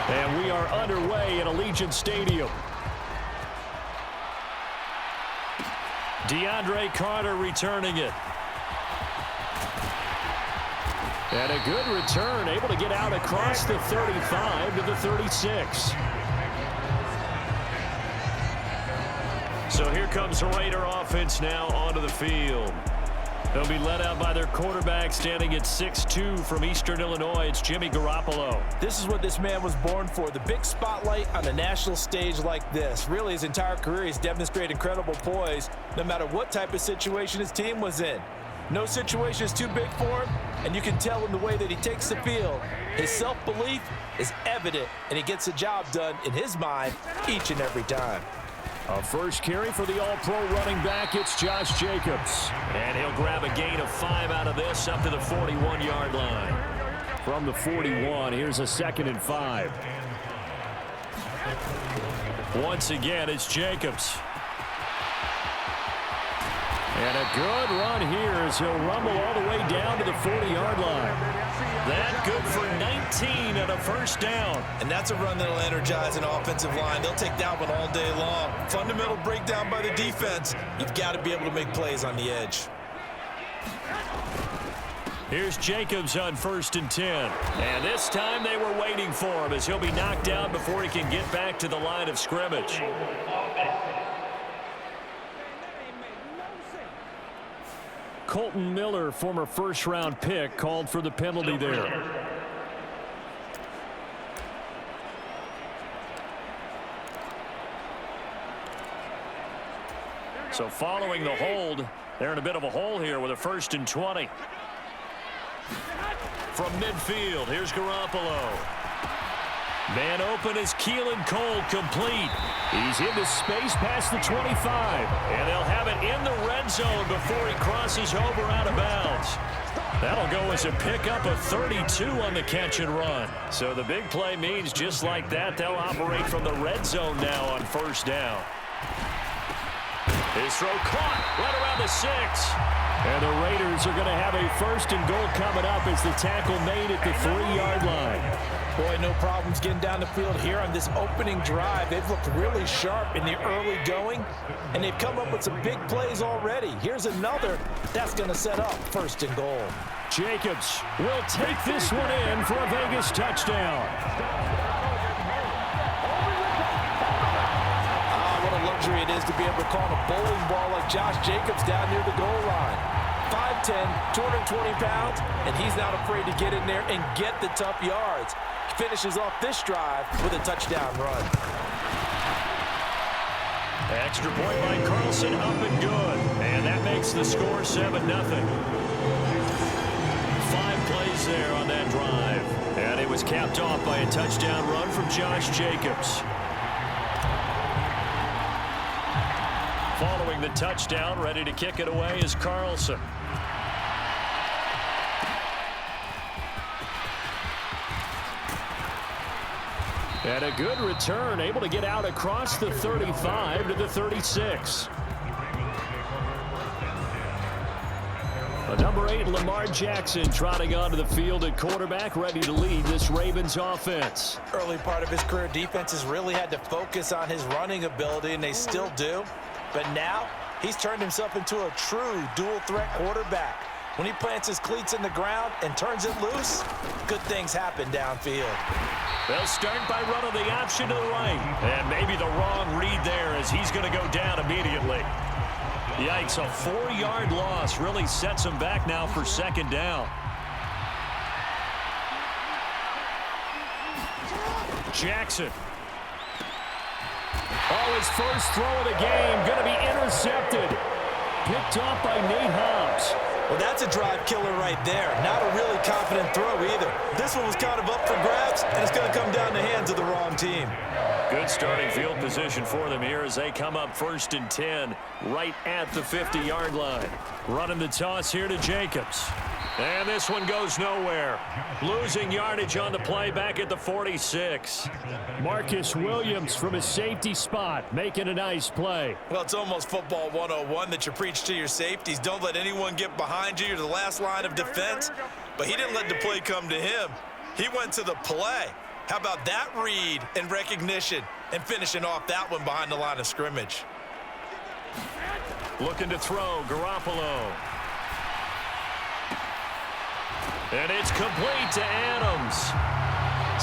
And we are underway at Allegiant Stadium. DeAndre Carter returning it. And a good return, able to get out across the 35 to the 36. So here comes the Raider offense now onto the field. They'll be led out by their quarterback standing at 6'2" from Eastern Illinois. It's Jimmy Garoppolo. This is what this man was born for, the big spotlight on a national stage like this. Really, his entire career, he's demonstrated incredible poise no matter what type of situation his team was in. No situation is too big for him, and you can tell in the way that he takes the field. His self-belief is evident, and he gets the job done in his mind each and every time. A first carry for the all-pro running back, it's Josh Jacobs. And he'll grab a gain of 5 out of this up to the 41-yard line. From the 41, here's a 2nd and 5. Once again, it's Jacobs. And a good run here as he'll rumble all the way down to the 40-yard line. That good for 19 and a first down. And that's a run that'll energize an offensive line. They'll take that one all day long. Fundamental breakdown by the defense. You've got to be able to make plays on the edge. Here's Jacobs on 1st and 10. And this time they were waiting for him as he'll be knocked down before he can get back to the line of scrimmage. Colton Miller, former first-round pick, called for the penalty there. So following the hold, they're in a bit of a hole here with a 1st and 20. From midfield, here's Garoppolo. Man open is Keelan Cole, complete. He's into space past the 25. And they'll have it in the red zone before he crosses over out of bounds. That'll go as a pickup of 32 on the catch and run. So the big play means just like that, they'll operate from the red zone now on 1st down. His throw caught right around the 6. And the Raiders are going to have a 1st and goal coming up as the tackle made at the 3-yard line. Boy, no problems getting down the field here on this opening drive. They've looked really sharp in the early going, and they've come up with some big plays already. Here's another that's going to set up 1st and goal. Jacobs will take this one in for a Vegas touchdown. What a luxury it is to be able to call a bowling ball like Josh Jacobs down near the goal line. 5'10", 220 pounds, and he's not afraid to get in there and get the tough yards. Finishes off this drive with a touchdown run. Extra point by Carlson, up and good. And that makes the score 7-0. 5 plays there on that drive. And it was capped off by a touchdown run from Josh Jacobs. Following the touchdown, ready to kick it away is Carlson. And a good return, able to get out across the 35 to the 36. Number 8, Lamar Jackson, trotting onto the field at quarterback, ready to lead this Ravens offense. Early part of his career, defenses really had to focus on his running ability, and they still do. But now, he's turned himself into a true dual-threat quarterback. When he plants his cleats in the ground and turns it loose, good things happen downfield. They'll start by running the option to the right. And maybe the wrong read there as he's going to go down immediately. Yikes, a 4-yard loss really sets him back now for 2nd down. Jackson. Oh, his first throw of the game going to be intercepted. Picked off by Nate Hobbs. Well, that's a drive killer right there. Not a really confident throw either. This one was kind of up for grabs, and it's going to come down the hands of the wrong team. Good starting field position for them here as they come up 1st and 10 right at the 50-yard line. Running the toss here to Jacobs. And this one goes nowhere. Losing yardage on the play back at the 46. Marcus Williams from his safety spot making a nice play. Well, it's almost football 101 that you preach to your safeties. Don't let anyone get behind you. You're the last line of defense. But he didn't let the play come to him. He went to the play. How about that read and recognition and finishing off that one behind the line of scrimmage? Looking to throw, Garoppolo. And it's complete to Adams.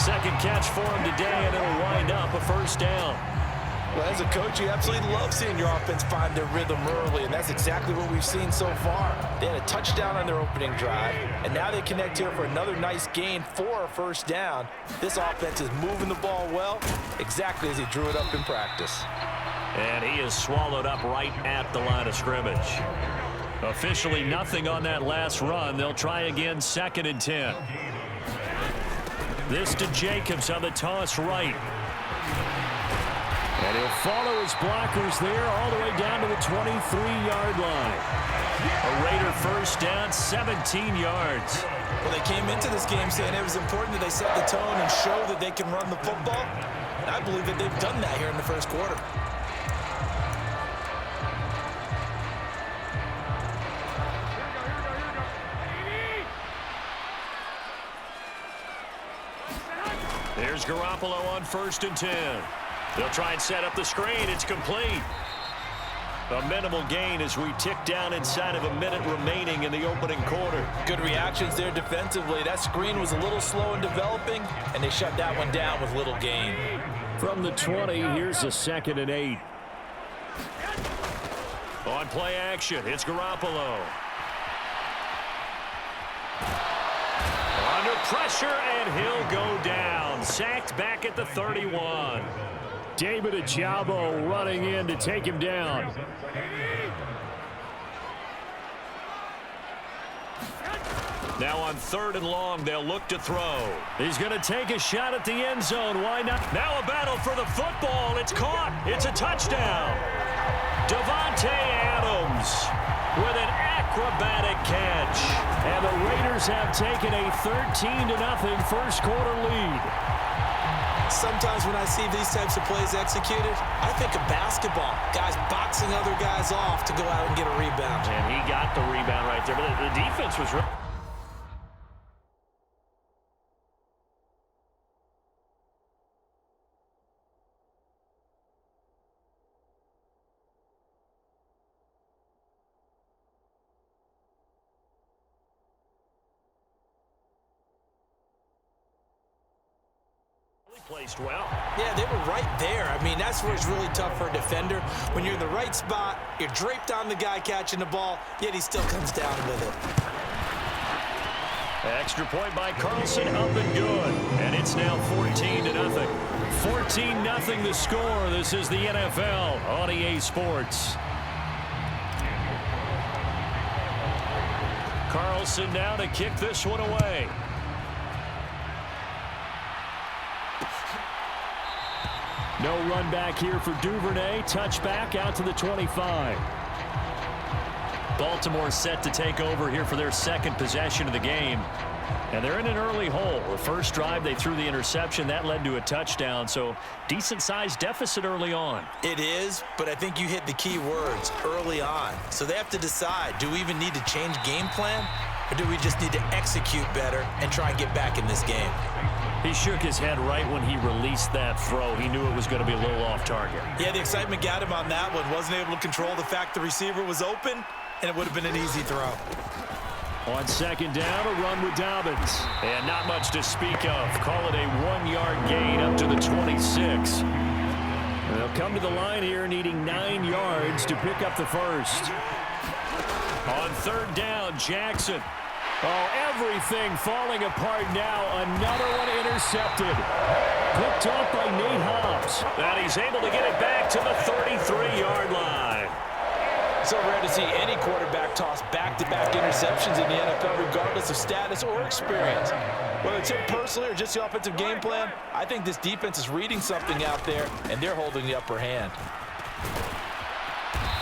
Second catch for him today, and it'll wind up a first down. Well, as a coach, you absolutely love seeing your offense find their rhythm early, and that's exactly what we've seen so far. They had a touchdown on their opening drive, and now they connect here for another nice gain for a first down. This offense is moving the ball well, exactly as he drew it up in practice. And he is swallowed up right at the line of scrimmage. Officially nothing on that last run. They'll try again, 2nd and 10. This to Jacobs on the toss right. And he'll follow his blockers there all the way down to the 23-yard line. A Raider first down, 17 yards. Well, they came into this game saying it was important that they set the tone and show that they can run the football. And I believe that they've done that here in the first quarter. Here's Garoppolo on 1st and 10. They'll try and set up the screen. It's complete. A minimal gain as we tick down inside of a minute remaining in the opening quarter. Good reactions there defensively. That screen was a little slow in developing, and they shut that one down with little gain. From the 20, here's a 2nd and 8. On play action, it's Garoppolo. Under pressure, and he'll go down. Sacked back at the 31. David Ajabo running in to take him down. Now on 3rd and long, they'll look to throw. He's going to take a shot at the end zone. Why not? Now a battle for the football. It's caught. It's a touchdown. Davante Adams with an acrobatic catch. And the Raiders have taken a 13-0 first quarter lead. Sometimes when I see these types of plays executed, I think of basketball. Guys boxing other guys off to go out and get a rebound. And he got the rebound right there. But the defense was really... placed well. Yeah, they were right there. I mean, that's where it's really tough for a defender. When you're in the right spot, you're draped on the guy catching the ball, yet he still comes down with it. Extra point by Carlson, up and good. And it's now 14-0. 14-0 the score. This is the NFL on EA Sports. Carlson now to kick this one away. No run back here for Duvernay. Touchback out to the 25. Baltimore set to take over here for their 2nd possession of the game. And they're in an early hole. The first drive, they threw the interception. That led to a touchdown. So decent-sized deficit early on. It is, but I think you hit the key words, early on. So they have to decide, do we even need to change game plan? Or do we just need to execute better and try and get back in this game? He shook his head right when he released that throw. He knew it was going to be a little off target. Yeah, the excitement got him on that one. Wasn't able to control the fact the receiver was open, and it would have been an easy throw. On 2nd down, a run with Dobbins. And not much to speak of. Call it a 1-yard gain up to the 26. And they'll come to the line here needing 9 yards to pick up the first. On 3rd down, Jackson. Oh, everything falling apart now. Another one intercepted. Picked off by Nate Hobbs. And he's able to get it back to the 33-yard line. So rare to see any quarterback toss back-to-back interceptions in the NFL, regardless of status or experience. Whether it's him personally or just the offensive game plan, I think this defense is reading something out there, and they're holding the upper hand.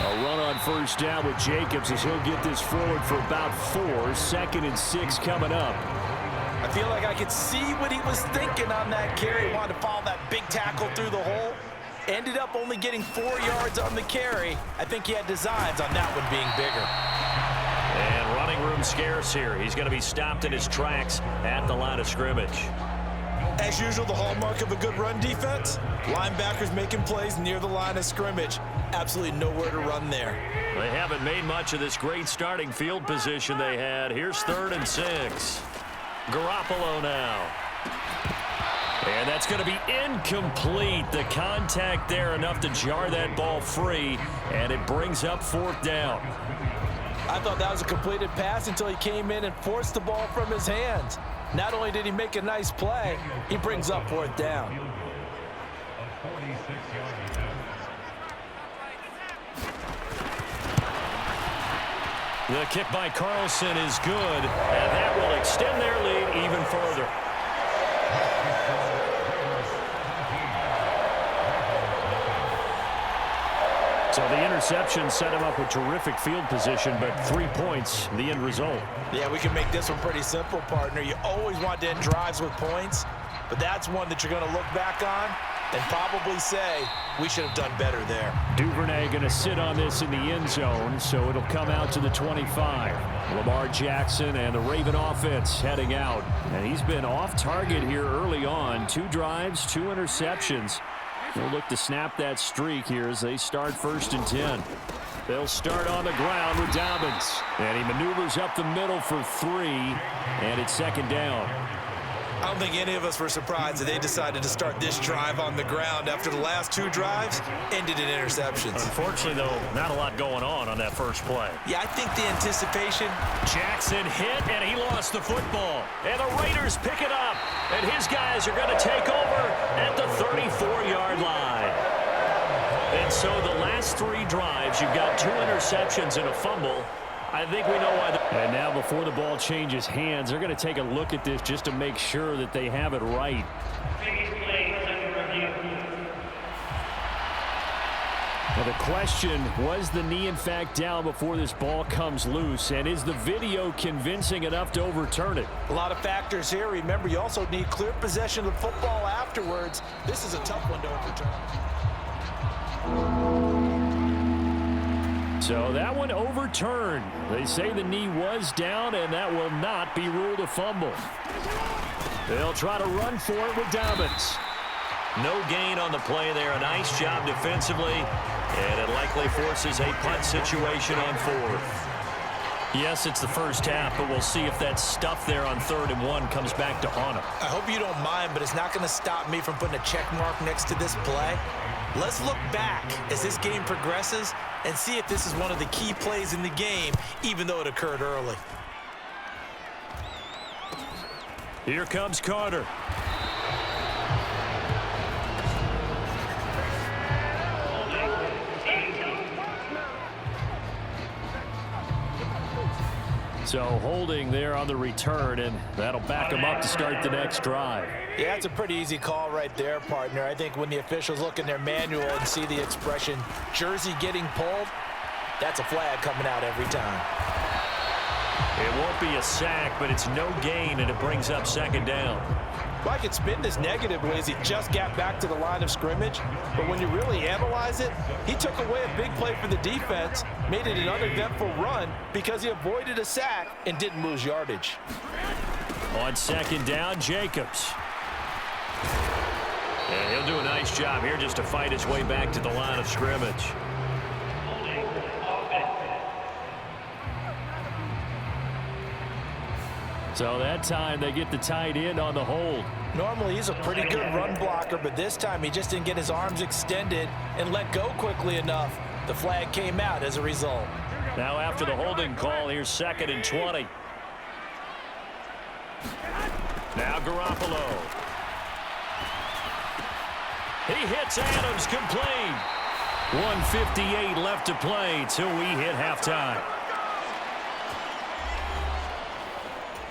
A run on 1st down with Jacobs as he'll get this forward for about 4. 2nd and 6 coming up. I feel like I could see what he was thinking on that carry. He wanted to follow that big tackle through the hole. Ended up only getting 4 yards on the carry. I think he had designs on that one being bigger. And running room scarce here. He's going to be stopped in his tracks at the line of scrimmage. As usual, the hallmark of a good run defense, linebackers making plays near the line of scrimmage. Absolutely nowhere to run there. They haven't made much of this great starting field position they had. Here's 3rd and 6. Garoppolo now. And that's going to be incomplete. The contact there enough to jar that ball free, and it brings up 4th down. I thought that was a completed pass until he came in and forced the ball from his hands. Not only did he make a nice play, he brings up 4th down. The kick by Carlson is good, and that will extend their lead even further. So the interception set him up with terrific field position, but 3 points, the end result. Yeah, we can make this one pretty simple, partner. You always want to end drives with points, but that's one that you're going to look back on and probably say, we should have done better there. Duvernay going to sit on this in the end zone, so it'll come out to the 25. Lamar Jackson and the Raven offense heading out. And he's been off target here early on. 2 drives, 2 interceptions. They'll look to snap that streak here as they start 1st and 10. They'll start on the ground with Dobbins. And he maneuvers up the middle for 3, and it's 2nd down. I don't think any of us were surprised that they decided to start this drive on the ground after the last 2 drives ended in interceptions. Unfortunately, though, not a lot going on that first play. Yeah, I think the anticipation. Jackson hit, and he lost the football. And the Raiders pick it up. And his guys are going to take over at the 34-yard line. And so the last 3 drives, you've got 2 interceptions and a fumble. I think we know why. And now before the ball changes hands, they're going to take a look at this just to make sure that they have it right. Now the question, was the knee in fact down before this ball comes loose? And is the video convincing enough to overturn it? A lot of factors here. Remember, you also need clear possession of the football afterwards. This is a tough one to overturn. So that one overturned. They say the knee was down, and that will not be ruled a fumble. They'll try to run for it with Dobbins. No gain on the play there. A nice job defensively, and it likely forces a punt situation on 4th. Yes, it's the first half, but we'll see if that stuff there on 3rd and 1 comes back to haunt him. I hope you don't mind, but it's not going to stop me from putting a check mark next to this play. Let's look back as this game progresses and see if this is one of the key plays in the game, even though it occurred early. Here comes Carter. So holding there on the return, and that'll back him up to start the next drive. Yeah, it's a pretty easy call right there, partner. I think when the officials look in their manual and see the expression jersey getting pulled, that's a flag coming out every time. It won't be a sack, but it's no gain, and it brings up 2nd down. Well, I could spin this negatively as he just got back to the line of scrimmage, but when you really analyze it, he took away a big play for the defense, made it an uneventful run because he avoided a sack and didn't lose yardage. On 2nd down, Jacobs. And he'll do a nice job here just to fight his way back to the line of scrimmage. So that time they get the tight end on the hold. Normally he's a pretty good run blocker, but this time he just didn't get his arms extended and let go quickly enough. The flag came out as a result. Now after the holding call, here's 2nd and 20. Now Garoppolo. He hits Adams complete. 1:58 left to play till we hit halftime.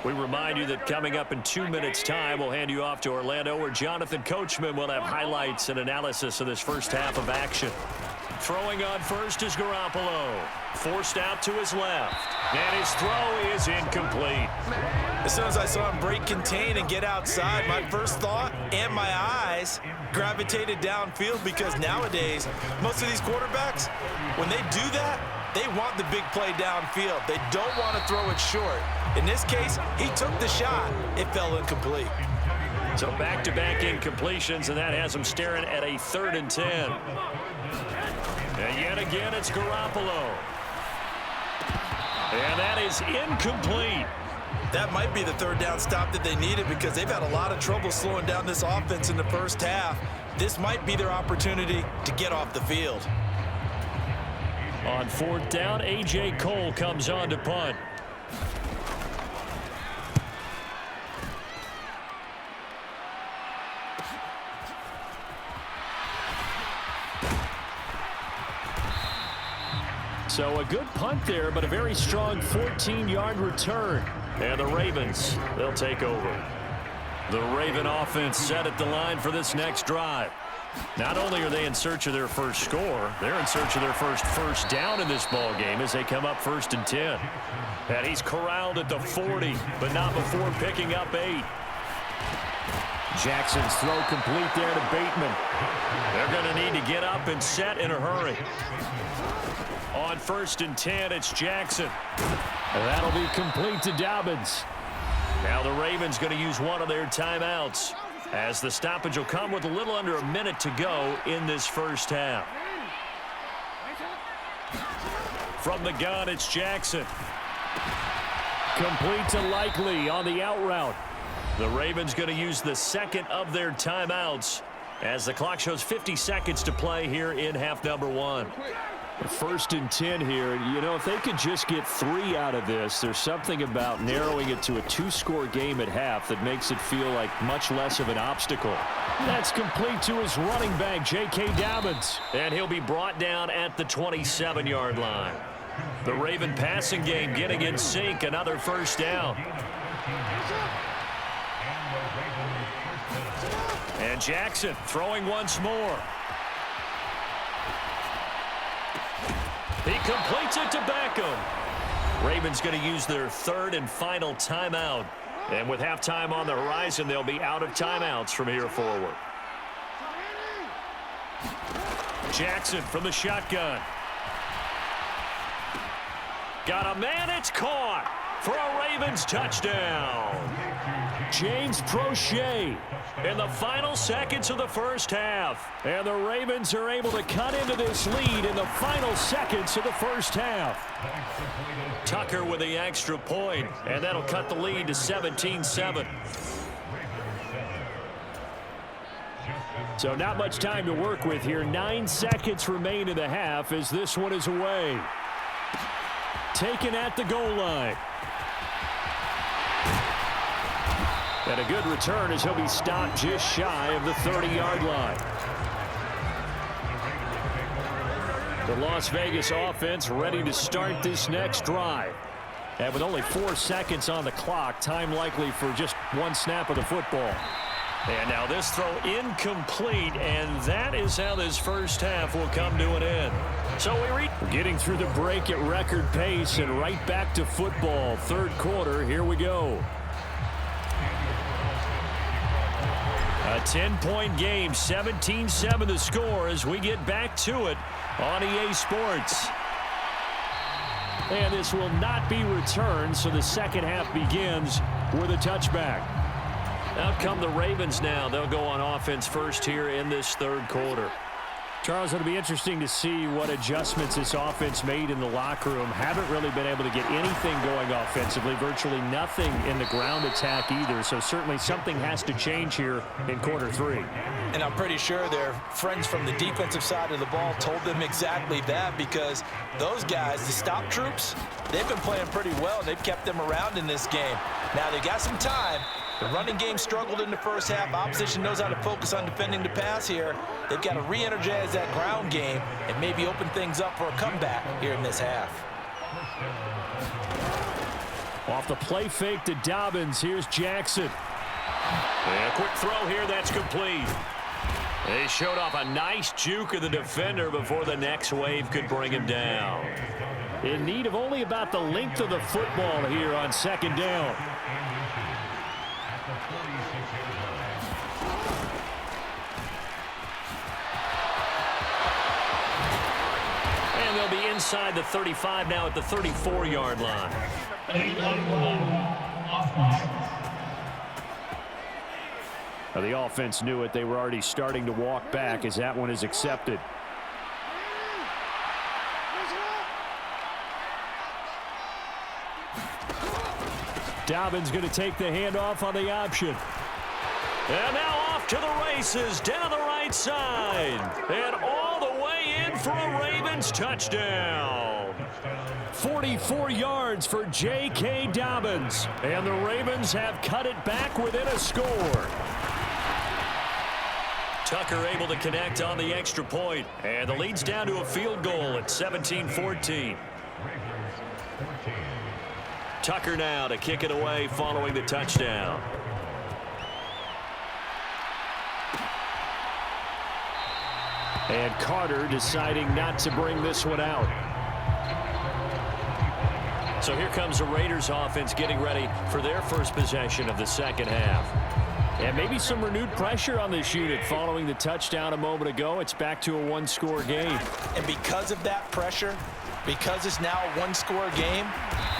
We remind you that coming up in 2 minutes' time, we'll hand you off to Orlando, where Jonathan Coachman will have highlights and analysis of this first half of action. Throwing on first is Garoppolo. Forced out to his left. And his throw is incomplete. As soon as I saw him break contain and get outside, my first thought and my eyes gravitated downfield, because nowadays, most of these quarterbacks, when they do that, they want the big play downfield. They don't want to throw it short. In this case, he took the shot. It fell incomplete. So back-to-back incompletions, and that has them staring at a 3rd and 10. And yet again, it's Garoppolo. And that is incomplete. That might be the 3rd down stop that they needed because they've had a lot of trouble slowing down this offense in the first half. This might be their opportunity to get off the field. On 4th down, A.J. Cole comes on to punt. So a good punt there, but a very strong 14-yard return. And the Ravens, they'll take over. The Raven offense set at the line for this next drive. Not only are they in search of their first score, they're in search of their first down in this ball game as they come up 1st and 10. And he's corralled at the 40, but not before picking up 8. Jackson's throw complete there to Bateman. They're going to need to get up and set in a hurry. On 1st and 10, it's Jackson. And that'll be complete to Dobbins. Now the Ravens going to use one of their timeouts, as the stoppage will come with a little under a minute to go in this first half. From the gun, it's Jackson. Complete to Likely on the out route. The Ravens going to use the 2nd of their timeouts as the clock shows 50 seconds to play here in half number 1. 1st and 10 here. You know, if they could just get 3 out of this, there's something about narrowing it to a 2-score game at half that makes it feel like much less of an obstacle. That's complete to his running back, J.K. Dobbins. And he'll be brought down at the 27-yard line. The Raven passing game getting in sync. Another 1st down. And Jackson throwing once more. He completes it to Beckham. Ravens going to use their 3rd and final timeout. And with halftime on the horizon, they'll be out of timeouts from here forward. Jackson from the shotgun. Got a man, it's caught for a Ravens touchdown. James Prochet in the final seconds of the first half. And the Ravens are able to cut into this lead in the final seconds of the first half. Tucker with the extra point, and that'll cut the lead to 17-7. So not much time to work with here. 9 seconds remain in the half as this one is away. Taken at the goal line. And a good return as he'll be stopped just shy of the 30-yard line. The Las Vegas offense ready to start this next drive. And with only 4 seconds on the clock, time likely for just 1 snap of the football. And now this throw incomplete, and that is how this first half will come to an end. So we're getting through the break at record pace and right back to football. 3rd quarter, here we go. A 10-point game, 17-7 the score as we get back to it on EA Sports. And this will not be returned, so the second half begins with a touchback. Out come the Ravens now. They'll go on offense first here in this 3rd quarter. Charles, it'll be interesting to see what adjustments this offense made in the locker room. Haven't really been able to get anything going offensively. Virtually nothing in the ground attack either. So certainly something has to change here in quarter 3. And I'm pretty sure their friends from the defensive side of the ball told them exactly that, because those guys, the stop troops, they've been playing pretty well. They've kept them around in this game. Now they got some time. The running game struggled in the first half. Opposition knows how to focus on defending the pass here. They've got to re-energize that ground game and maybe open things up for a comeback here in this half. Off the play fake to Dobbins, here's Jackson. And a quick throw here, that's complete. They showed off a nice juke of the defender before the next wave could bring him down. In need of only about the length of the football here on 2nd down. And they'll be inside the 35 now at the 34-yard line. Now, the offense knew it. They were already starting to walk back as that one is accepted. Dobbins going to take the handoff on the option. And now off to the races down the right side. And all the way in for a Ravens touchdown. 44 yards for J.K. Dobbins. And the Ravens have cut it back within a score. Tucker able to connect on the extra point. And the lead's down to a field goal at 17-14. Tucker now to kick it away following the touchdown. And Carter deciding not to bring this one out. So here comes the Raiders offense getting ready for their first possession of the second half. And maybe some renewed pressure on this unit following the touchdown a moment ago. It's back to a one-score game. And because of that pressure, because it's now a one-score game,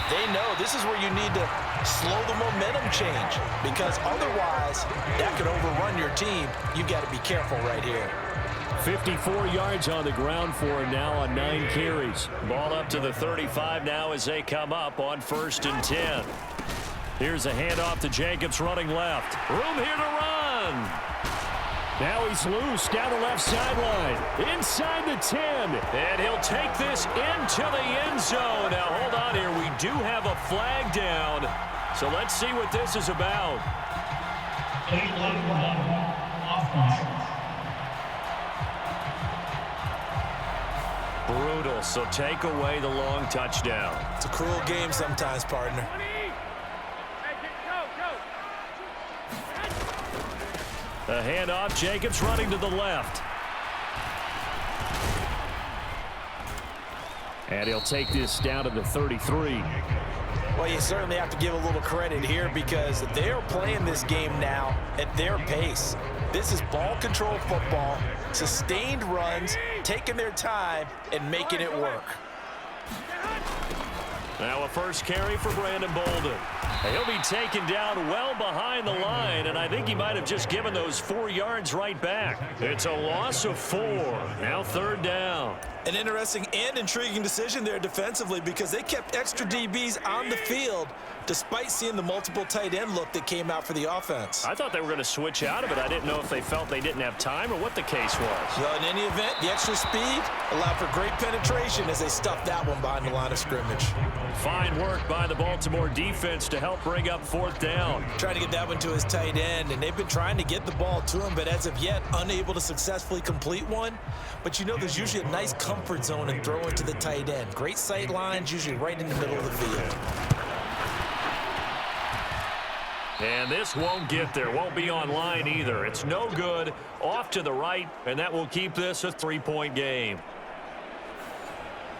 they know this is where you need to slow the momentum change, because otherwise that could overrun your team. You got to be careful right here. 54 yards on the ground for him now on 9 carries. Ball up to the 35 now as they come up on 1st and 10. Here's a handoff to Jacobs running left. Room here to run. Now he's loose down the left sideline. Inside the 10. And he'll take this into the end zone. Now hold on here. We do have a flag down. So let's see what this is about. Brutal. So take away the long touchdown. It's a cruel game sometimes, partner. A handoff, Jacobs running to the left. And he'll take this down to the 33. Well, you certainly have to give a little credit here because they're playing this game now at their pace. This is ball control football, sustained runs, taking their time and making it work. Now a first carry for Brandon Bolden. He'll be taken down well behind the line, and I think he might have just given those 4 yards right back. It's a loss of 4. Now 3rd down. An interesting and intriguing decision there defensively because they kept extra DBs on the field despite seeing the multiple tight end look that came out for the offense. I thought they were going to switch out of it. I didn't know if they felt they didn't have time or what the case was. Well, in any event, the extra speed allowed for great penetration as they stuffed that one behind the line of scrimmage. Fine work by the Baltimore defense to help bring up 4th down. Trying to get that one to his tight end, and they've been trying to get the ball to him, but as of yet, unable to successfully complete one. But you know there's usually a nice comfort zone in throwing to the tight end. Great sight lines, usually right in the middle of the field. And this won't get there. Won't be on line either. It's no good. Off to the right, and that will keep this a 3-point game.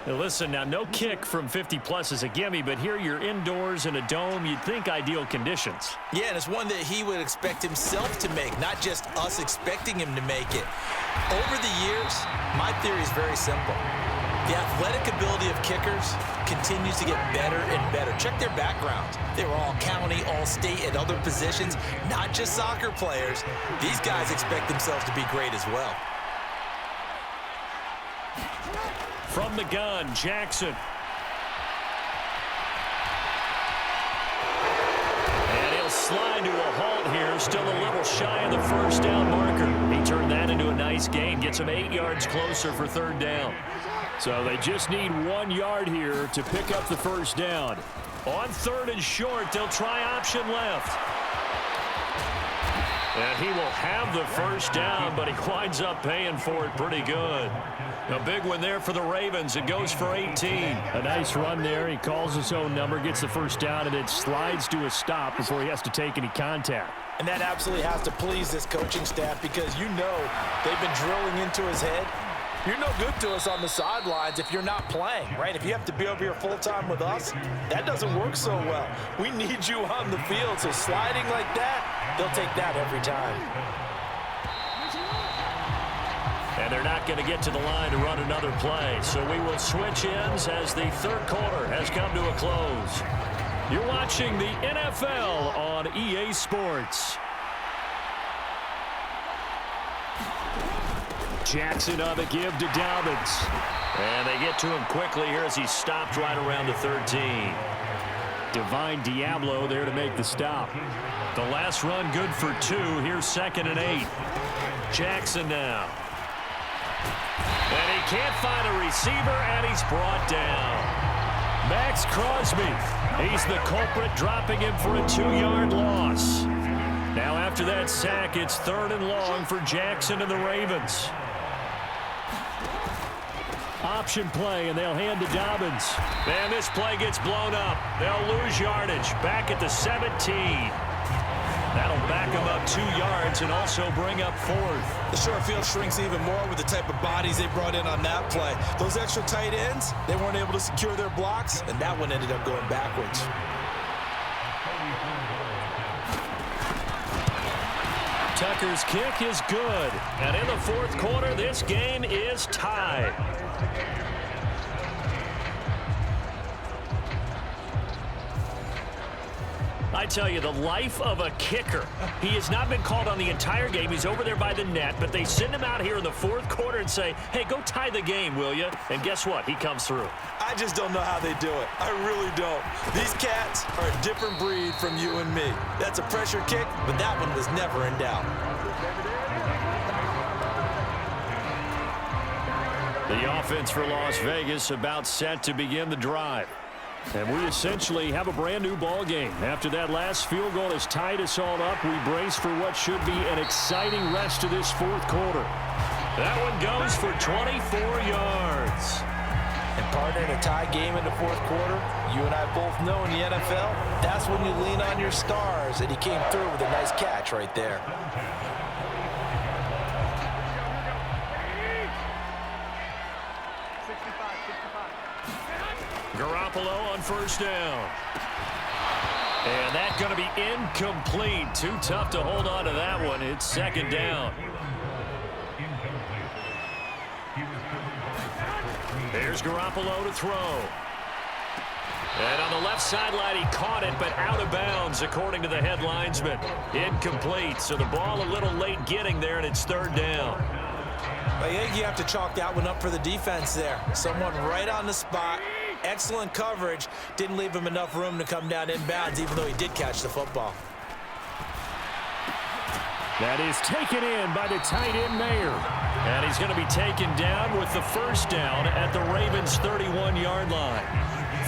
Now listen, now no kick from 50-plus is a gimme, but here you're indoors in a dome. You'd think ideal conditions. Yeah, and it's one that he would expect himself to make, not just us expecting him to make it. Over the years, my theory is very simple. The athletic ability of kickers continues to get better and better. Check their backgrounds. They were all county, all state, at other positions, not just soccer players. These guys expect themselves to be great as well. From the gun, Jackson. And he'll slide to a halt here, still a little shy of the 1st down marker. He turned that into a nice gain, gets him 8 yards closer for 3rd down. So they just need 1 yard here to pick up the 1st down. On 3rd and short, they'll try option left. And he will have the 1st down, but he winds up paying for it pretty good. A big one there for the Ravens. It goes for 18. A nice run there. He calls his own number, gets the 1st down, and then slides to a stop before he has to take any contact. And that absolutely has to please this coaching staff because you know they've been drilling into his head. You're no good to us on the sidelines if you're not playing, right? If you have to be over here full-time with us, that doesn't work so well. We need you on the field, so sliding like that, they'll take that every time. And they're not going to get to the line to run another play, so we will switch ends as the 3rd quarter has come to a close. You're watching the NFL on EA Sports. Jackson on the give to Dobbins. And they get to him quickly here as he stopped right around the 13. Divine Diablo there to make the stop. The last run good for 2. Here's 2nd and 8. Jackson now. And he can't find a receiver, and he's brought down. Max Crosby. He's the culprit, dropping him for a 2-yard loss. Now after that sack, it's 3rd and long for Jackson and the Ravens. Option play, and they'll hand to Dobbins. And this play gets blown up. They'll lose yardage. Back at the 17. That'll back them up 2 yards and also bring up 4th. The short field shrinks even more with the type of bodies they brought in on that play. Those extra tight ends, they weren't able to secure their blocks, and that one ended up going backwards. Tucker's kick is good. And in the 4th quarter, this game is tied. I tell you, the life of a kicker. He has not been called on the entire game. He's over there by the net, but they send him out here in the 4th quarter and say, hey, go tie the game, will you? And guess what? He comes through. I just don't know how they do it. I really don't. These cats are a different breed from you and me. That's a pressure kick, but that one was never in doubt. The offense for Las Vegas about set to begin the drive. And we essentially have a brand new ball game. After that last field goal has tied us all up, we brace for what should be an exciting rest of this 4th quarter. That one goes for 24 yards. And partner, in a tie game in the 4th quarter, you and I both know in the NFL, that's when you lean on your stars, and he came through with a nice catch right there. Garoppolo on 1st down. And that's going to be incomplete. Too tough to hold on to that one. It's 2nd down. There's Garoppolo to throw. And on the left sideline, he caught it, but out of bounds, according to the head linesman. Incomplete. So the ball a little late getting there, and it's 3rd down. I think you have to chalk that one up for the defense there. Someone right on the spot. Excellent coverage. Didn't leave him enough room to come down inbounds, even though he did catch the football. That is taken in by the tight end Mayer. And he's going to be taken down with the 1st down at the Ravens' 31-yard line.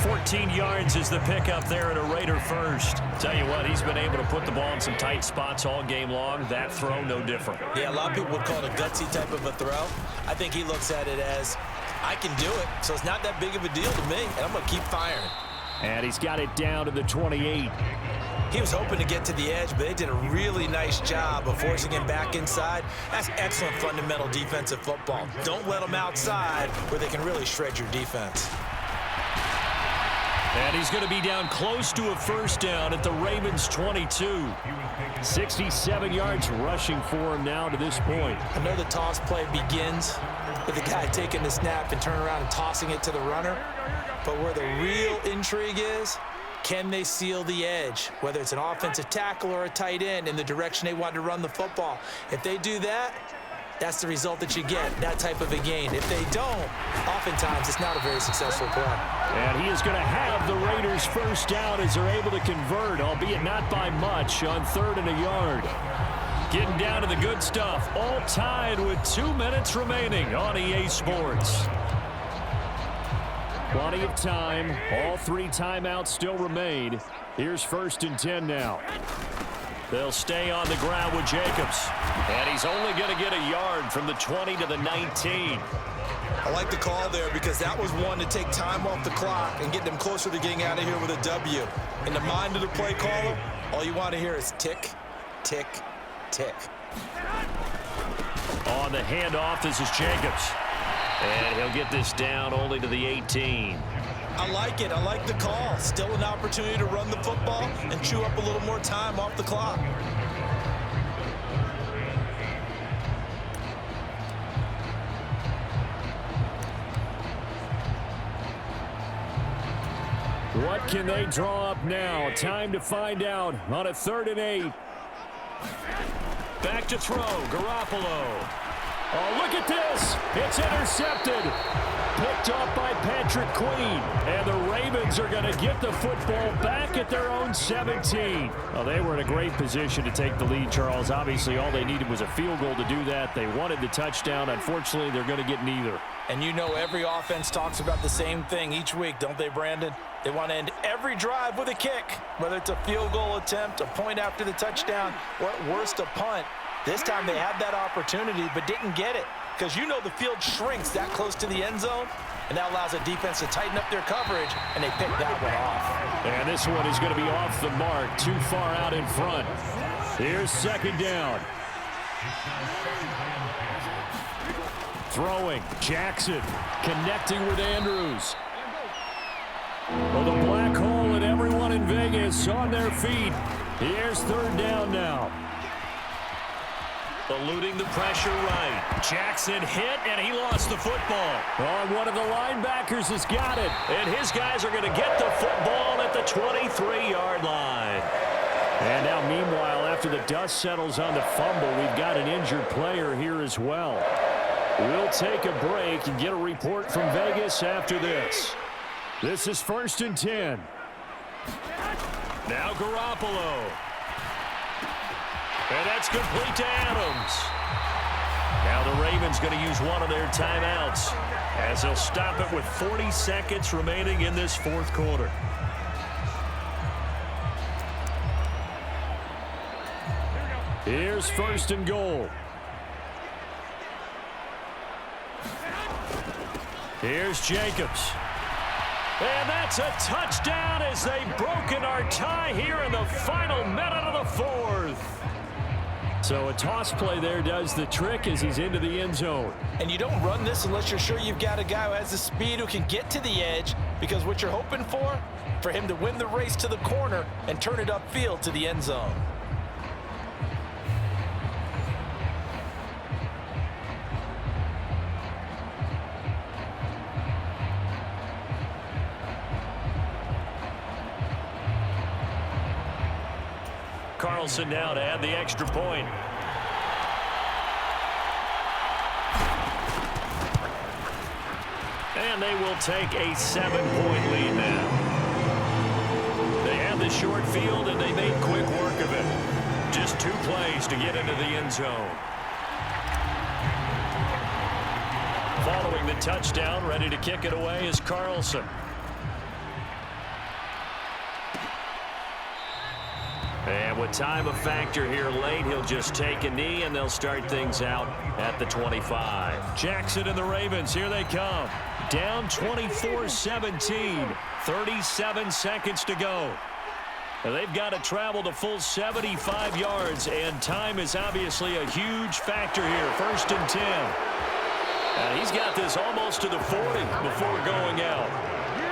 14 yards is the pickup there at a Raider first. Tell you what, he's been able to put the ball in some tight spots all game long. That throw, no different. Yeah, a lot of people would call it a gutsy type of a throw. I think he looks at it as, I can do it, so it's not that big of a deal to me, and I'm going to keep firing. And he's got it down to the 28. He was hoping to get to the edge, but they did a really nice job of forcing him back inside. That's excellent fundamental defensive football. Don't let them outside where they can really shred your defense. And he's going to be down close to a 1st down at the Ravens' 22. 67 yards rushing for him now to this point. I know the toss play begins with the guy taking the snap and turning around and tossing it to the runner. But where the real intrigue is, can they seal the edge? Whether it's an offensive tackle or a tight end in the direction they want to run the football. If they do that, that's the result that you get, that type of a gain. If they don't, oftentimes it's not a very successful play. And he is going to have the Raiders' 1st down as they're able to convert, albeit not by much, on 3rd and a yard. Getting down to the good stuff, all tied with 2 minutes remaining on EA Sports. Plenty of time. All 3 timeouts still remain. Here's 1st and 10 now. They'll stay on the ground with Jacobs. And he's only going to get a yard from the 20 to the 19. I like the call there because that was one to take time off the clock and get them closer to getting out of here with a W. In the mind of the play caller, all you want to hear is tick, tick, tick. On the handoff, this is Jacobs. And he'll get this down only to the 18. I like it. I like the call. Still an opportunity to run the football and chew up a little more time off the clock. What can they draw up now? Time to find out on a 3rd and 8. Back to throw, Garoppolo. Oh, look at this. It's intercepted. Picked off by Patrick Queen. And the Ravens are going to get the football back at their own 17. Well, they were in a great position to take the lead, Charles. Obviously, all they needed was a field goal to do that. They wanted the touchdown. Unfortunately, they're going to get neither. And you know every offense talks about the same thing each week, don't they, Brandon? They want to end every drive with a kick, whether it's a field goal attempt, a point after the touchdown, or at worst a punt. This time they had that opportunity but didn't get it because you know the field shrinks that close to the end zone, and that allows a defense to tighten up their coverage, and they pick that one off. And this one is going to be off the mark, too far out in front. Here's second down. Throwing, Jackson connecting with Andrews. Well, the black hole and everyone in Vegas on their feet. Here's third down now. Eluding the pressure right. Jackson hit, and he lost the football. Oh, one of the linebackers has got it. And his guys are going to get the football at the 23-yard line. And now, meanwhile, after the dust settles on the fumble, we've got an injured player here as well. We'll take a break and get a report from Vegas after this. This is 1st and 10. Now Garoppolo. And that's complete to Adams. Now the Ravens going to use one of their timeouts as they'll stop it with 40 seconds remaining in this fourth quarter. Here's 1st and goal. Here's Jacobs. And that's a touchdown as they've broken our tie here in the final minute of the fourth. So a toss play there does the trick as he's into the end zone. And you don't run this unless you're sure you've got a guy who has the speed who can get to the edge, because what you're hoping for him to win the race to the corner and turn it upfield to the end zone. Carlson now to add the extra point. And they will take a 7-point lead now. They had the short field, and they made quick work of it. Just 2 plays to get into the end zone. Following the touchdown, ready to kick it away is Carlson. And with time a factor here late, he'll just take a knee, and they'll start things out at the 25. Jackson and the Ravens, here they come. Down 24-17, 37 seconds to go. They've got to travel the full 75 yards, and time is obviously a huge factor here. 1st and 10. And he's got this almost to the 40 before going out.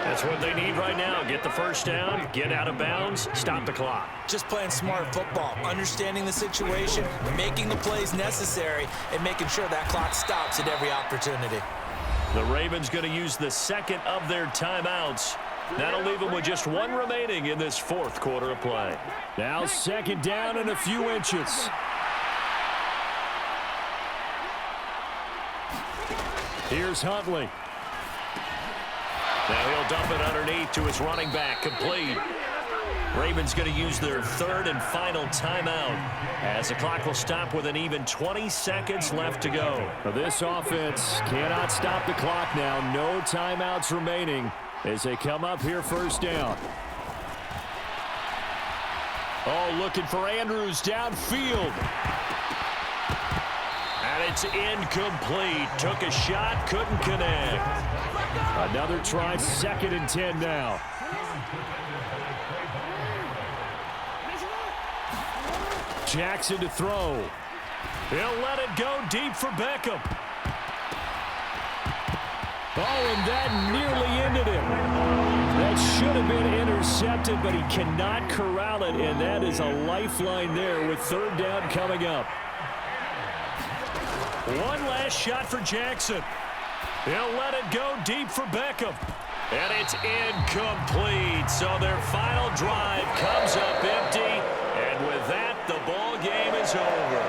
That's what they need right now. Get the first down, get out of bounds, stop the clock. Just playing smart football, understanding the situation, making the plays necessary, and making sure that clock stops at every opportunity. The Ravens going to use the second of their timeouts. That'll leave them with just 1 remaining in this fourth quarter of play. Now second down and a few inches. Here's Huntley. Now he'll dump it underneath to his running back, complete. Ravens going to use their 3rd and final timeout as the clock will stop with an even 20 seconds left to go. This offense cannot stop the clock now. No timeouts remaining as they come up here 1st down. Oh, looking for Andrews downfield. And it's incomplete. Took a shot, couldn't connect. Another try, 2nd and 10 now. Jackson to throw. He'll let it go deep for Beckham. Oh, and that nearly ended him. That should have been intercepted, but he cannot corral it, and that is a lifeline there with 3rd down coming up. One last shot for Jackson. He'll let it go deep for Beckham. And it's incomplete. So their final drive comes up empty. And with that, the ball game is over.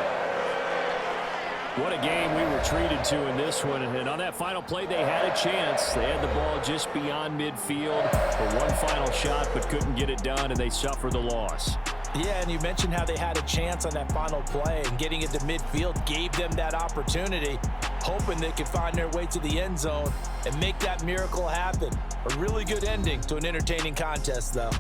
What a game we were treated to in this one. And on that final play, they had a chance. They had the ball just beyond midfield for one final shot, but couldn't get it done, and they suffer the loss. Yeah, and you mentioned how they had a chance on that final play, and getting into midfield gave them that opportunity, hoping they could find their way to the end zone and make that miracle happen. A really good ending to an entertaining contest, though.